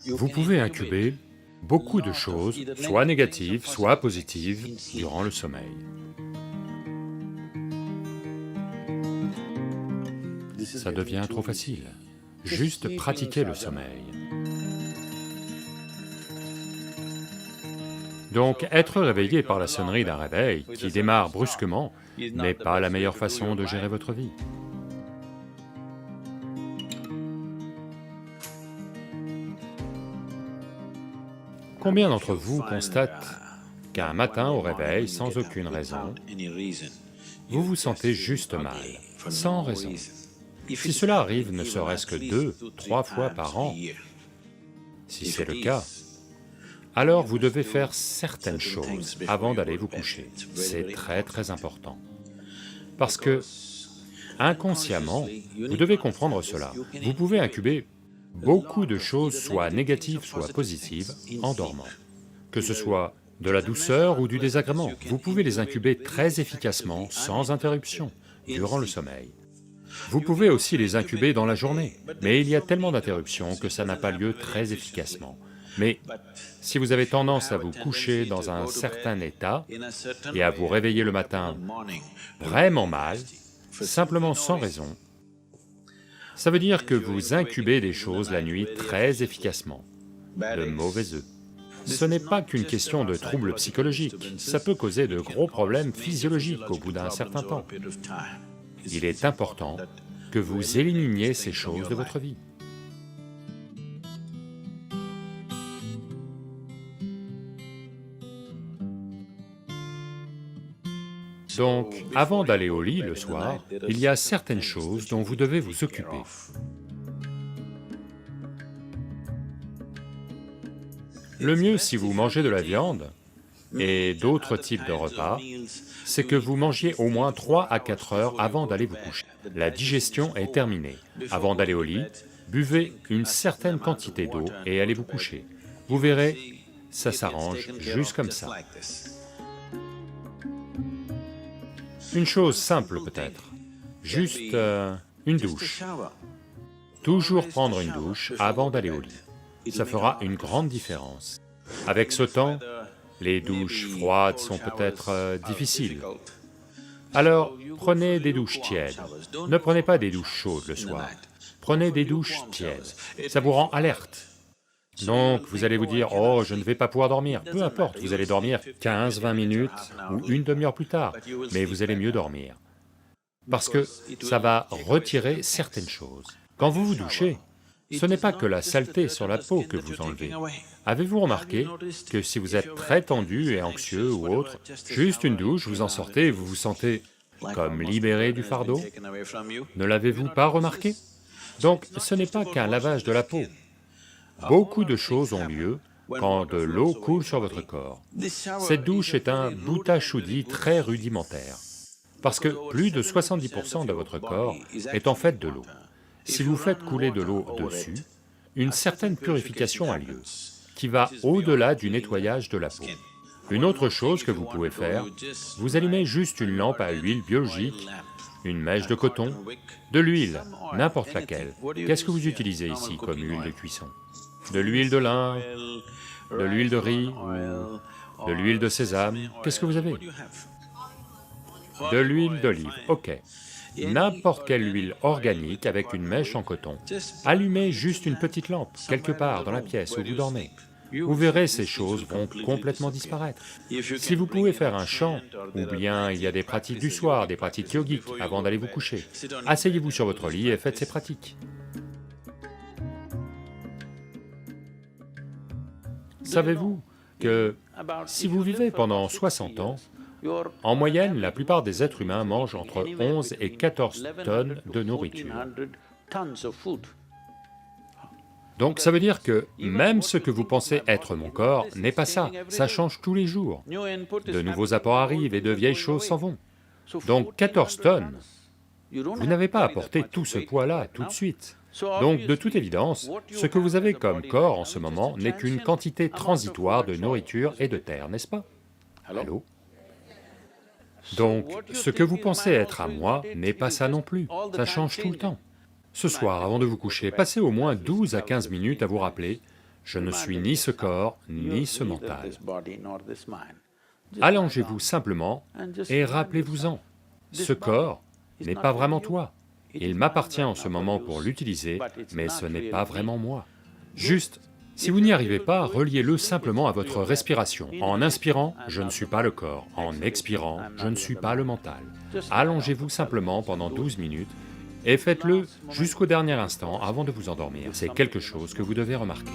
Vous pouvez incuber beaucoup de choses, soit négatives, soit positives, durant le sommeil. Ça devient trop facile. Juste pratiquer le sommeil. Donc, être réveillé par la sonnerie d'un réveil qui démarre brusquement n'est pas la meilleure façon de gérer votre vie. Combien d'entre vous constatent qu'un matin au réveil, sans aucune raison, vous vous sentez juste mal, sans raison? Si cela arrive ne serait-ce que 2, 3 fois par an, si c'est le cas, alors vous devez faire certaines choses avant d'aller vous coucher. C'est très important. Parce que, inconsciemment, vous devez comprendre cela. Vous pouvez incuber beaucoup de choses, soit négatives, soit positives, en dormant. Que ce soit de la douceur ou du désagrément, vous pouvez les incuber très efficacement, sans interruption, durant le sommeil. Vous pouvez aussi les incuber dans la journée, mais il y a tellement d'interruptions que ça n'a pas lieu très efficacement. Mais si vous avez tendance à vous coucher dans un certain état et à vous réveiller le matin vraiment mal, simplement sans raison, ça veut dire que vous incubez des choses la nuit très efficacement, de mauvais œufs. Ce n'est pas qu'une question de troubles psychologiques, ça peut causer de gros problèmes physiologiques au bout d'un certain temps. Il est important que vous éliminiez ces choses de votre vie. Donc, avant d'aller au lit le soir, il y a certaines choses dont vous devez vous occuper. Le mieux si vous mangez de la viande et d'autres types de repas, c'est que vous mangiez au moins 3 à 4 heures avant d'aller vous coucher. La digestion est terminée. Avant d'aller au lit, buvez une certaine quantité d'eau et allez vous coucher. Vous verrez, ça s'arrange juste comme ça. Une chose simple peut-être, juste une douche. Toujours prendre une douche avant d'aller au lit. Ça fera une grande différence. Avec ce temps, les douches froides sont peut-être difficiles. Alors, prenez des douches tièdes. Ne prenez pas des douches chaudes le soir. Prenez des douches tièdes. Ça vous rend alerte. Donc, vous allez vous dire, « Oh, je ne vais pas pouvoir dormir. » Peu importe, vous allez dormir 15-20 minutes ou une demi-heure plus tard, mais vous allez mieux dormir. Parce que ça va retirer certaines choses. Quand vous vous douchez, ce n'est pas que la saleté sur la peau que vous enlevez. Avez-vous remarqué que si vous êtes très tendu et anxieux ou autre, juste une douche, vous en sortez et vous vous sentez comme libéré du fardeau? Ne l'avez-vous pas remarqué? Donc ce n'est pas qu'un lavage de la peau. Beaucoup de choses ont lieu quand de l'eau coule sur votre corps. Cette douche est un bhuta-shuddhi très rudimentaire, parce que plus de 70% de votre corps est en fait de l'eau. Si vous faites couler de l'eau dessus, une certaine purification a lieu, qui va au-delà du nettoyage de la peau. Une autre chose que vous pouvez faire, vous allumez juste une lampe à huile biologique, une mèche de coton, de l'huile, n'importe laquelle. Qu'est-ce que vous utilisez ici comme huile de cuisson? De l'huile de lin, de l'huile de riz, ou de l'huile de sésame, qu'est-ce que vous avez? De l'huile d'olive, ok. N'importe quelle huile organique avec une mèche en coton. Allumez juste une petite lampe, quelque part dans la pièce où vous dormez. Vous verrez, ces choses vont complètement disparaître. Si vous pouvez faire un chant, ou bien il y a des pratiques du soir, des pratiques yogiques avant d'aller vous coucher, asseyez-vous sur votre lit et faites ces pratiques. Savez-vous que si vous vivez pendant 60 ans, en moyenne, la plupart des êtres humains mangent entre 11 et 14 tonnes de nourriture. Donc ça veut dire que même ce que vous pensez être mon corps n'est pas ça, ça change tous les jours. De nouveaux apports arrivent et de vieilles choses s'en vont. Donc 14 tonnes, vous n'avez pas apporté tout ce poids-là tout de suite. Donc de toute évidence, ce que vous avez comme corps en ce moment n'est qu'une quantité transitoire de nourriture et de terre, n'est-ce pas? Allô? Donc, ce que vous pensez être à moi n'est pas ça non plus, ça change tout le temps. Ce soir, avant de vous coucher, passez au moins 12 à 15 minutes à vous rappeler Je ne suis ni ce corps, ni ce mental. Allongez-vous simplement et rappelez-vous-en, ce corps n'est pas vraiment toi. Il m'appartient en ce moment pour l'utiliser, mais ce n'est pas vraiment moi. Juste, si vous n'y arrivez pas, reliez-le simplement à votre respiration. En inspirant, je ne suis pas le corps. En expirant, je ne suis pas le mental. Allongez-vous simplement pendant 12 minutes et faites-le jusqu'au dernier instant avant de vous endormir. C'est quelque chose que vous devez remarquer.